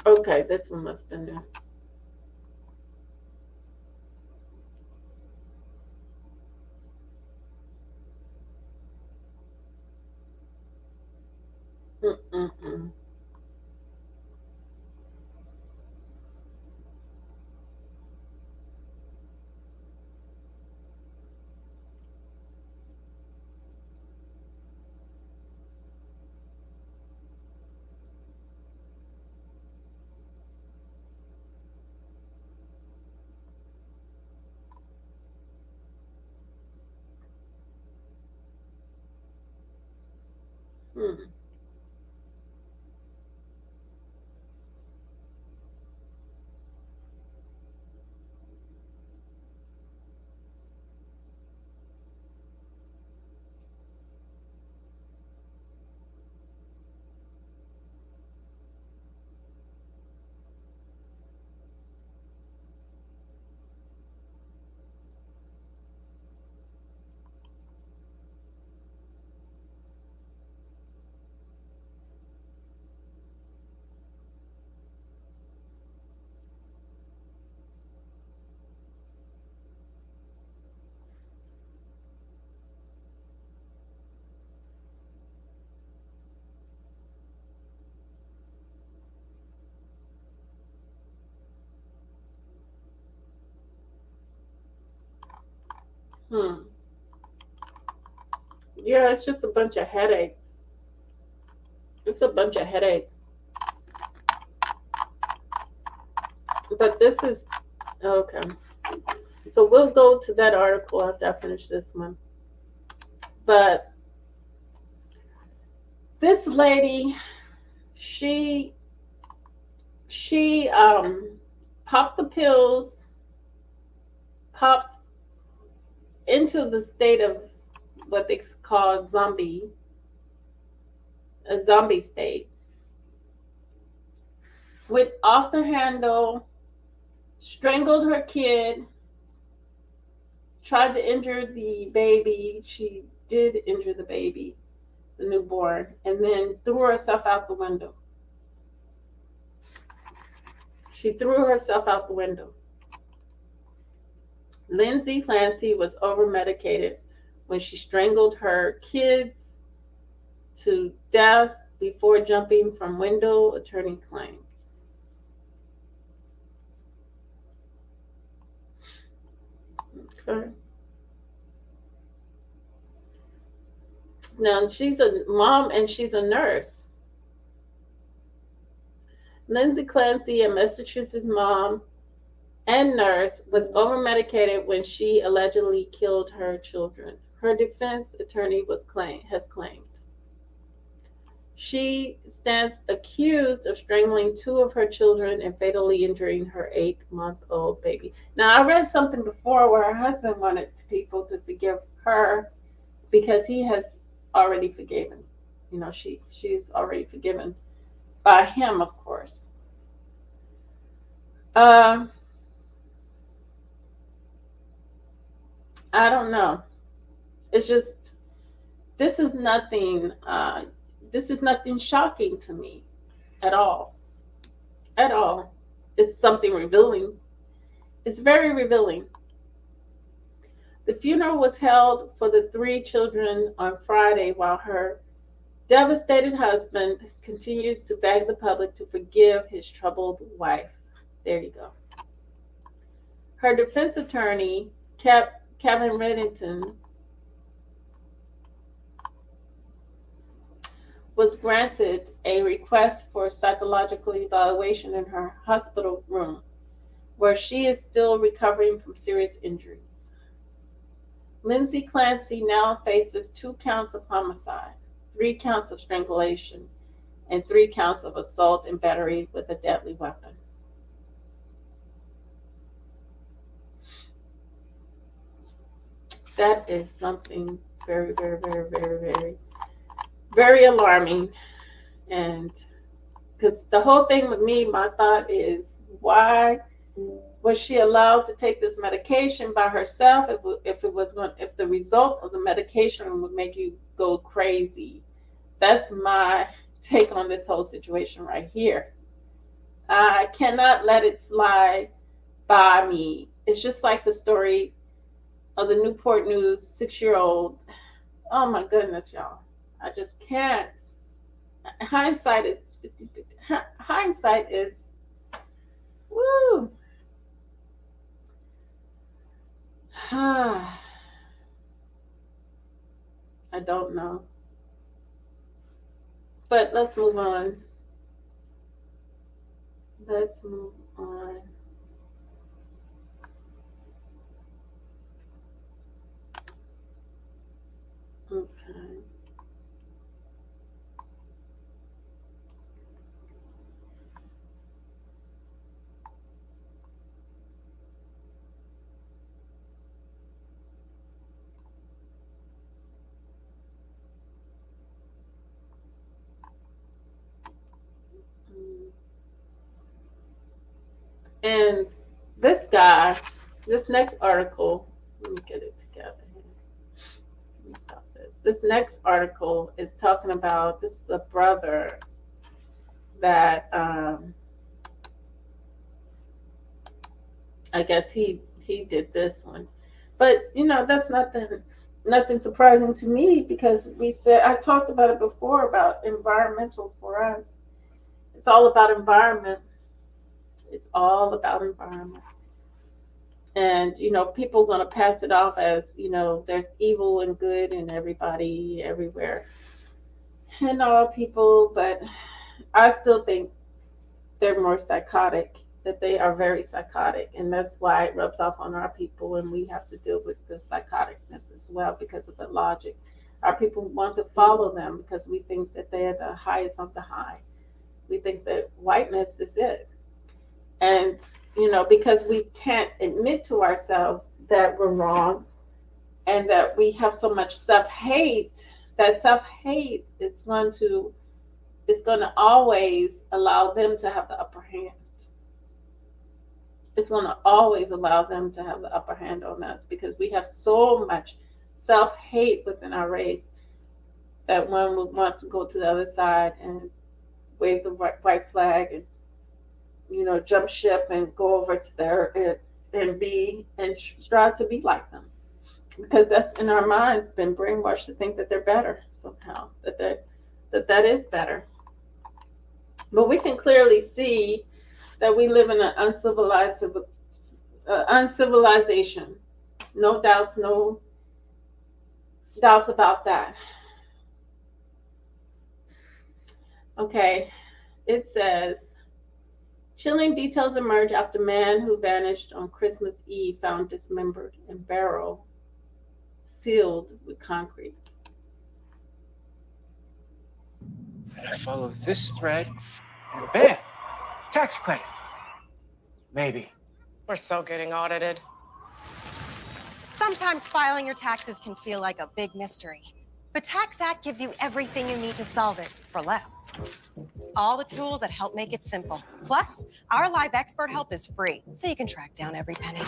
Okay, this one must have been there. Mm-mm-mm. Hmm. Hmm. Yeah, it's just a bunch of headaches. It's a bunch of headache. But this is okay. So we'll go to that article after I finish this one. But this lady, she popped the pills, popped into the state of what they call a zombie state, went off the handle, strangled her kid, tried to injure the baby. She did injure the baby, the newborn, and then threw herself out the window. She threw herself out the window. Lindsay Clancy was over medicated when she strangled her kids to death before jumping from window, attorney claims. Okay. Now, she's a mom and she's a nurse. Lindsay Clancy, a Massachusetts mom and nurse, was over-medicated when she allegedly killed her children. Her defense attorney has claimed. She stands accused of strangling 2 of her children and fatally injuring her 8-month-old baby. Now, I read something before where her husband wanted people to forgive her because he has already forgiven. You know, she's already forgiven by him, of course. I don't know. It's just, this is nothing shocking to me at all. At all. It's something revealing. It's very revealing. The funeral was held for the 3 children on Friday while her devastated husband continues to beg the public to forgive his troubled wife. There you go. Her defense attorney, Kevin Reddington, was granted a request for psychological evaluation in her hospital room, where she is still recovering from serious injuries. Lindsay Clancy now faces 2 counts of homicide, 3 counts of strangulation, and 3 counts of assault and battery with a deadly weapon. That is something very, very, very, very, very, very alarming. And because the whole thing with me, my thought is, why was she allowed to take this medication by herself if the result of the medication would make you go crazy? That's my take on this whole situation right here. I cannot let it slide by me. It's just like the story of the Newport News 6-year-old. Oh my goodness, y'all. I just can't. Hindsight is 50-50. Hindsight is, woo. I don't know. But let's move on. Let's move on. Okay. And this guy, this next article, let me get it together here. Let me stop this. This next article is talking about, this is a brother that I guess he did this one. But you know, that's nothing surprising to me, because I talked about it before about environmental for us. It's all about environment. It's all about environment. And, you know, people are going to pass it off as, you know, there's evil and good in everybody, everywhere, and all people. But I still think they're more psychotic, that they are very psychotic. And that's why it rubs off on our people. And we have to deal with the psychoticness as well because of the logic. Our people want to follow them because we think that they're the highest of the high. We think that whiteness is it. And, you know, because we can't admit to ourselves that we're wrong and that we have so much self-hate, that self-hate is going to always allow them to have the upper hand. It's going to always allow them to have the upper hand on us because we have so much self-hate within our race that one would want to go to the other side and wave the white flag and, you know, jump ship and go over to there and strive to be like them, because that's in our minds been brainwashed to think that they're better somehow, that that is better. But we can clearly see that we live in an uncivilization. No doubts about that. Okay, it says, chilling details emerge after man who vanished on Christmas Eve found dismembered and barrel sealed with concrete. And I follow this thread, and bam, tax credit. Maybe. We're so getting audited. Sometimes filing your taxes can feel like a big mystery, but TaxAct gives you everything you need to solve it for less. All the tools that help make it simple. Plus, our live expert help is free, so you can track down every penny.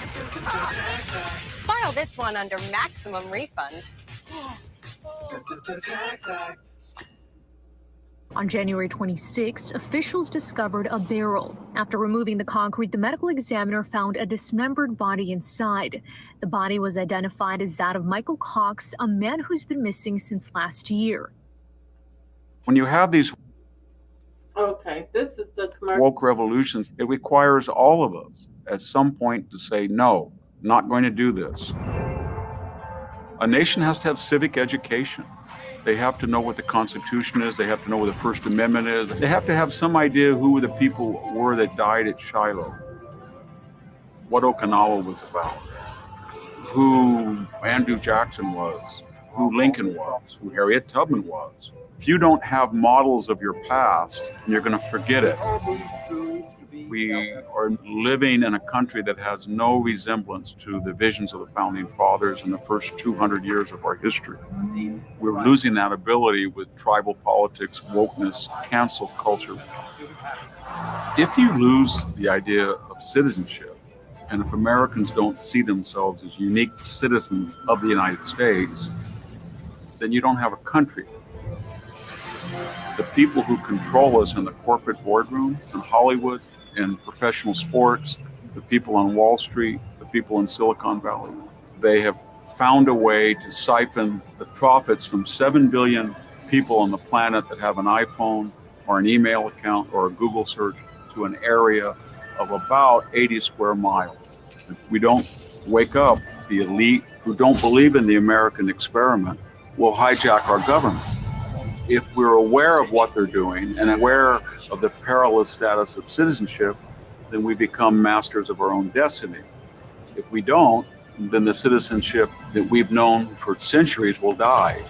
File this one under maximum refund. On January 26th, officials discovered a barrel. After removing the concrete, the medical examiner found a dismembered body inside. The body was identified as that of Michael Cox, a man who's been missing since last year. When you have these Okay, this is the commercial. woke revolutions, it requires all of us at some point to say, no, not going to do this. A nation has to have civic education. They have to know what the Constitution is. They have to know what the First Amendment is. They have to have some idea who the people were that died at Shiloh, what Okinawa was about, who Andrew Jackson was, who Lincoln was, who Harriet Tubman was. If you don't have models of your past, you're going to forget it. We are living in a country that has no resemblance to the visions of the Founding Fathers in the first 200 years of our history. We're losing that ability with tribal politics, wokeness, cancel culture. If you lose the idea of citizenship, and if Americans don't see themselves as unique citizens of the United States, then you don't have a country. The people who control us in the corporate boardroom, in Hollywood, in professional sports, the people on Wall Street, the people in Silicon Valley, they have found a way to siphon the profits from 7 billion people on the planet that have an iPhone or an email account or a Google search to an area of about 80 square miles. If we don't wake up, the elite who don't believe in the American experiment will hijack our government. If we're aware of what they're doing and aware of the perilous status of citizenship, then we become masters of our own destiny. If we don't, then the citizenship that we've known for centuries will die.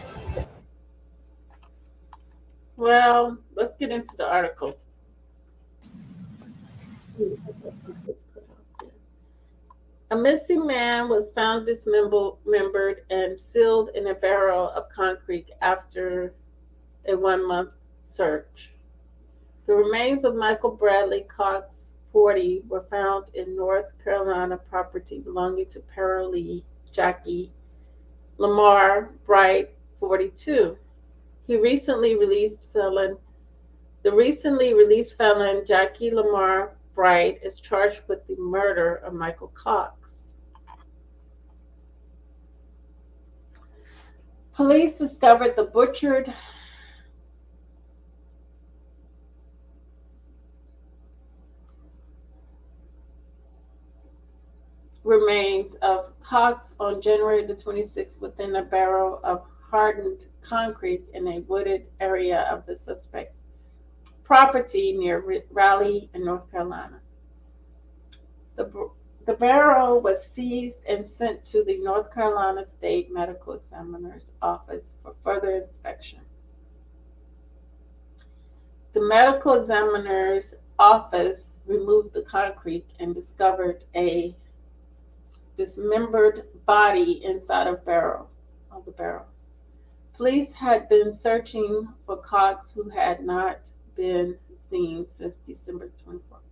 Well, let's get into the article. A missing man was found dismembered and sealed in a barrel of concrete after a 1-month search. The remains of Michael Bradley Cox, 40, were found in North Carolina property belonging to parolee Jackie Lamar Bright, 42. The recently released felon Jackie Lamar Bright is charged with the murder of Michael Cox. Police discovered the butchered remains of Cox on January the 26th within a barrel of hardened concrete in a wooded area of the suspect's property near Raleigh in North Carolina. The barrel was seized and sent to the North Carolina State Medical Examiner's Office for further inspection. The medical examiner's office removed the concrete and discovered a dismembered body inside of the barrel. Police had been searching for Cox, who had not been seen since December 24th.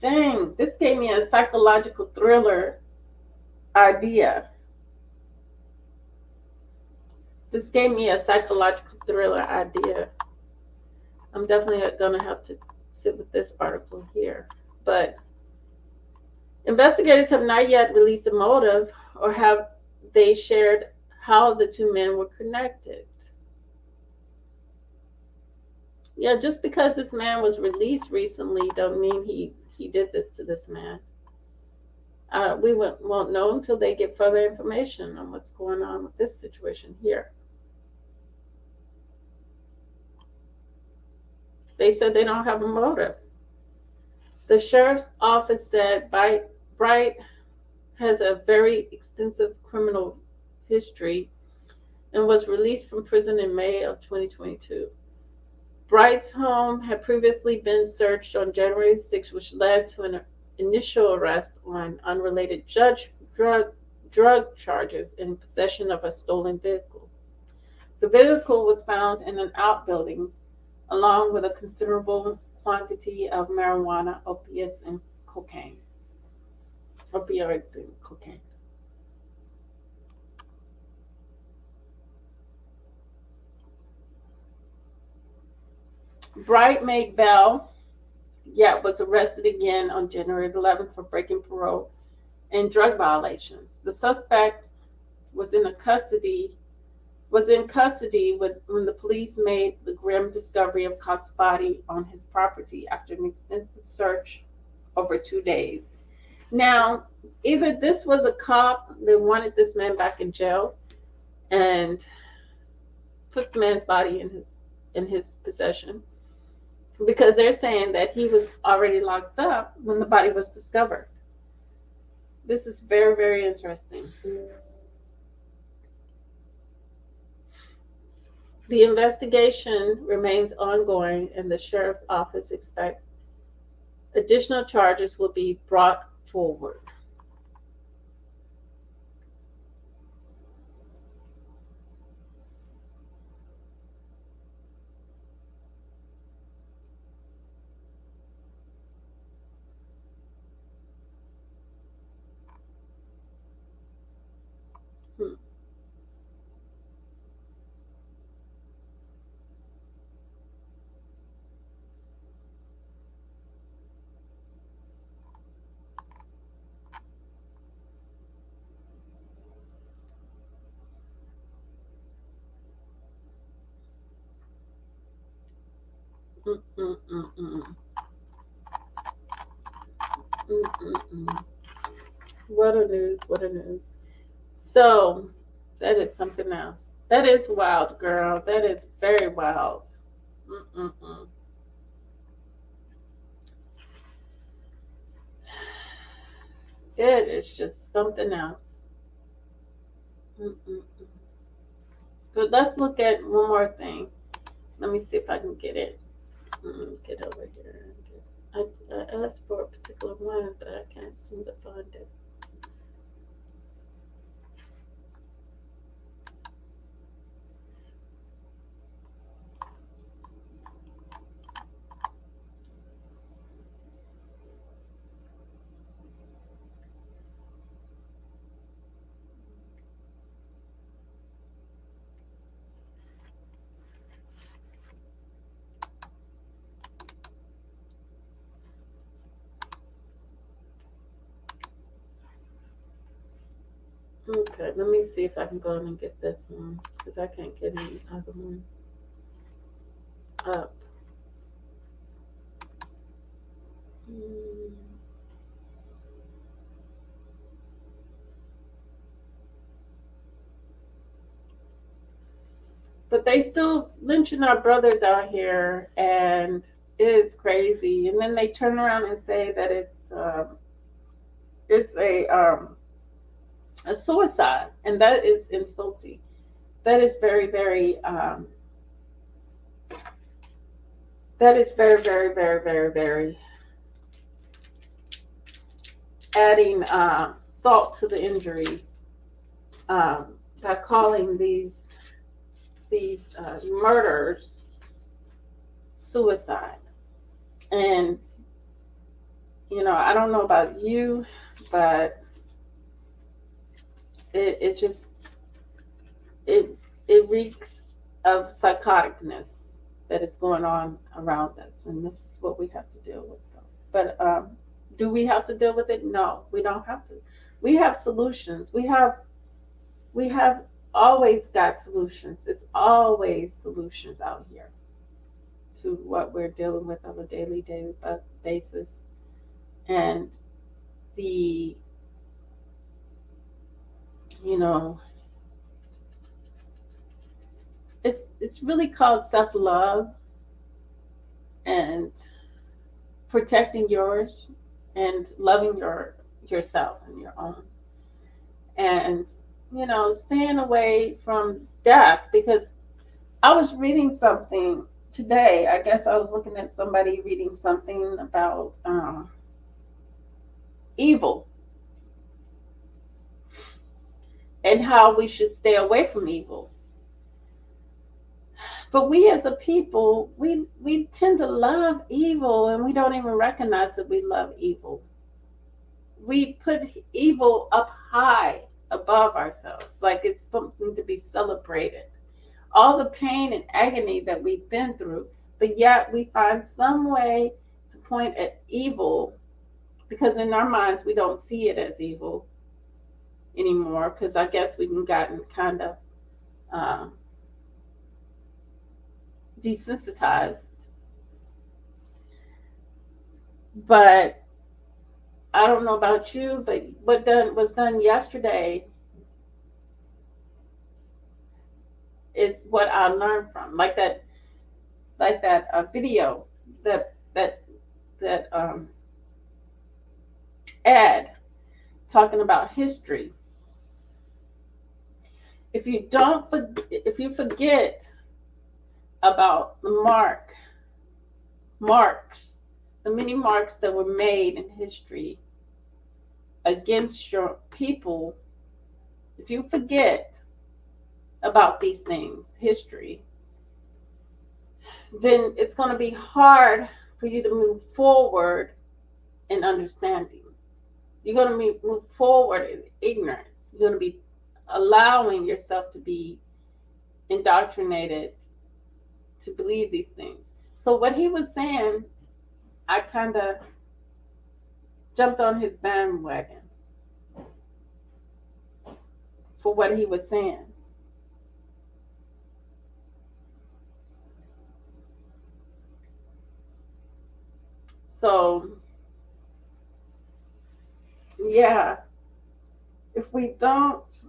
Dang, this gave me a psychological thriller idea. I'm definitely gonna have to sit with this article here. But investigators have not yet released a motive, or have they shared how the two men were connected. Yeah, just because this man was released recently don't mean he did this to this man. We won't know until they get further information on what's going on with this situation here. They said they don't have a motive. The sheriff's office said Bright has a very extensive criminal history and was released from prison in May of 2022. Bright's home had previously been searched on January 6, which led to an initial arrest on unrelated drug charges in possession of a stolen vehicle. The vehicle was found in an outbuilding along with a considerable quantity of marijuana, opioids, and cocaine. Bright made bail, yet was arrested again on January 11th for breaking parole and drug violations. The suspect was in custody when the police made the grim discovery of Cox's body on his property after an extensive search over 2 days. Now, either this was a cop that wanted this man back in jail and took the man's body in his possession, because they're saying that he was already locked up when the body was discovered. This is very, very interesting. The investigation remains ongoing, and the sheriff's office expects additional charges will be brought forward. What a news, what a news. So, that is something else. That is wild, girl. That is very wild. It is just something else. But let's look at one more thing. Let me see if I can get it. Get over here. I asked for a particular one, but I can't seem to find it. Okay, let me see if I can go in and get this one, because I can't get any other one up. But they still lynching our brothers out here, and it is crazy. And then they turn around and say that it's a suicide, and that is insulting. That is very, very very adding salt to the injuries by calling these murders suicide. And I don't know about you, but it just reeks of psychoticness that is going on around us, and this is what we have to deal with. But do we have to deal with it? No, we don't have to. We have solutions. We have always got solutions. It's always solutions out here to what we're dealing with on a daily basis. And the, you know, it's really called self-love and protecting yours and loving yourself and your own. And, you know, staying away from death, because I was reading something today. I guess I was looking at somebody reading something about evil and how we should stay away from evil. But we as a people, we tend to love evil, and we don't even recognize that we love evil. We put evil up high above ourselves, like it's something to be celebrated. All the pain and agony that we've been through, but yet we find some way to point at evil, because in our minds we don't see it as evil anymore, because I guess we've gotten kind of desensitized. But I don't know about you, but what was done yesterday is what I learned from, like that video that ad talking about history. If you forget about the marks, the many marks that were made in history against your people, if you forget about these things, history, then it's going to be hard for you to move forward in understanding. You're going to move forward in ignorance. You're going to be allowing yourself to be indoctrinated to believe these things. So what he was saying, I kind of jumped on his bandwagon for what he was saying. So, yeah, if we don't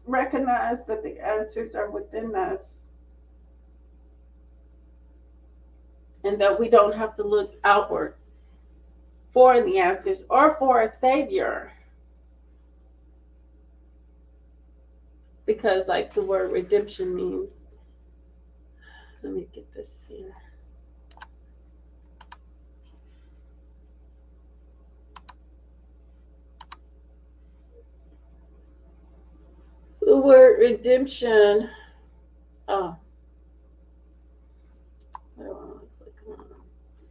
recognize that the answers are within us, and that we don't have to look outward for the answers or for a savior, because like the word redemption means, let me get this here. The word redemption, oh,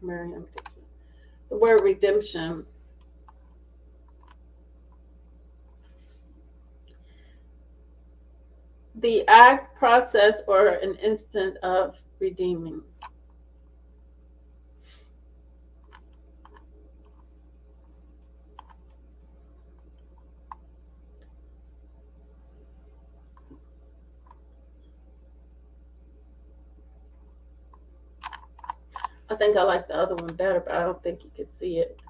Miriam, the word redemption the act, process, or an instant of redeeming. I think I like the other one better, but I don't think you can see it.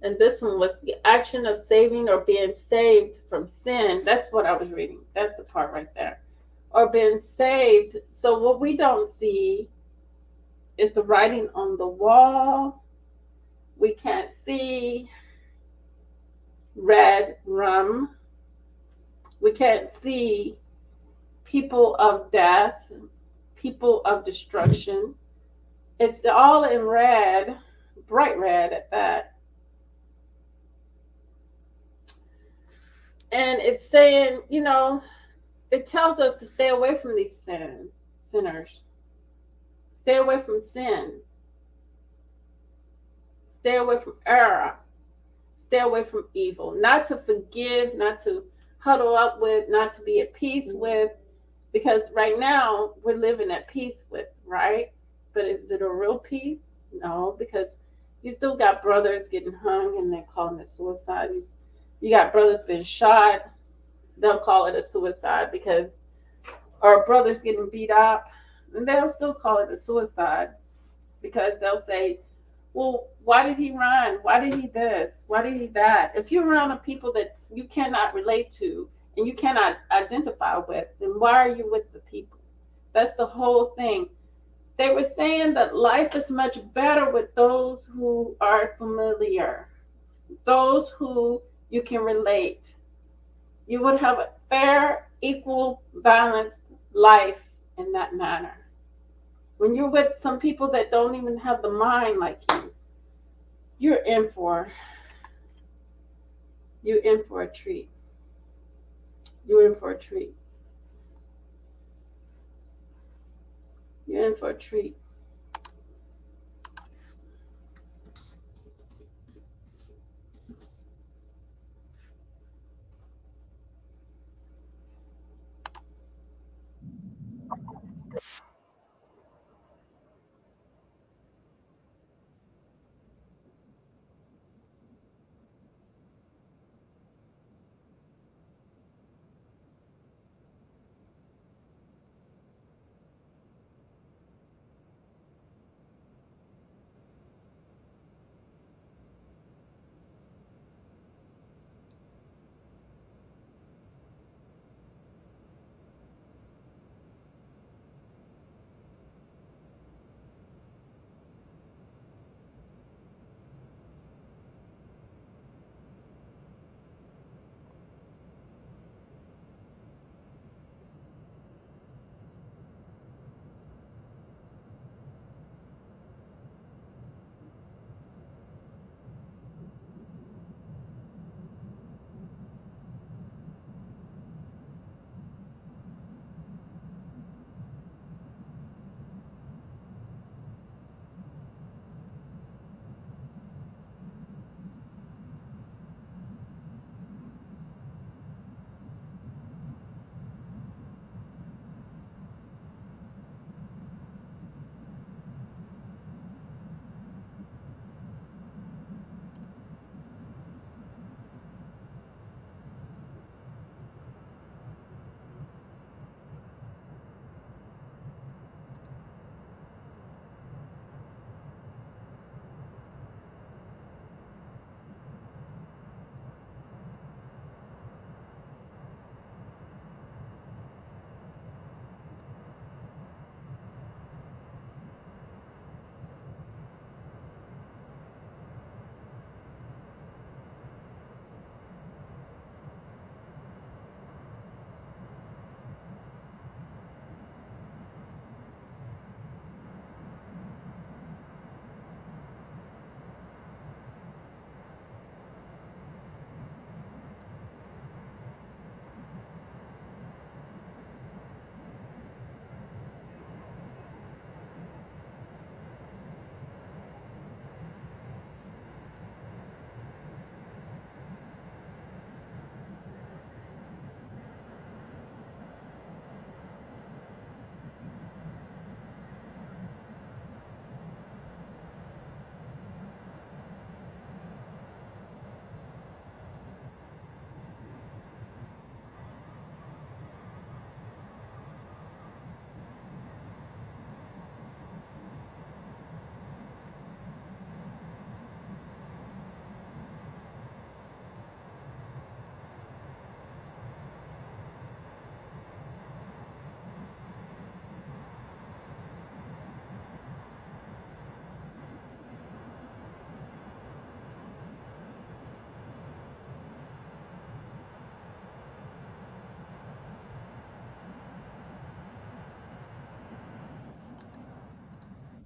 And this one was the action of saving or being saved from sin. That's what I was reading. That's the part right there. Or being saved. So what we don't see is the writing on the wall. We can't see red rum. We can't see people of death, people of destruction. It's all in red, bright red at that. And it's saying, you know, it tells us to stay away from these sinners. Stay away from sin. Stay away from error. Stay away from evil. Not to forgive, not to huddle up with, not to be at peace with. Because right now, we're living at peace with, right? But is it a real peace? No, because you still got brothers getting hung and they're calling it suicide. You got brothers being shot, they'll call it a suicide, because, or brothers getting beat up, And they'll still call it a suicide because they'll say, well, why did he run? Why did he this? Why did he that? If you're around people that you cannot relate to and you cannot identify with, then why are you with the people? That's the whole thing. They were saying that life is much better with those who are familiar, those who you can relate. You would have a fair, equal, balanced life in that manner. When you're with some people that don't even have the mind like you, you're in for a treat. You're in for a treat. You're in for a treat.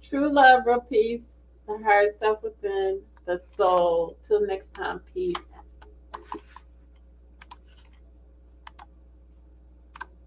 True love, real peace, the higher self within, the soul. Till next time, peace.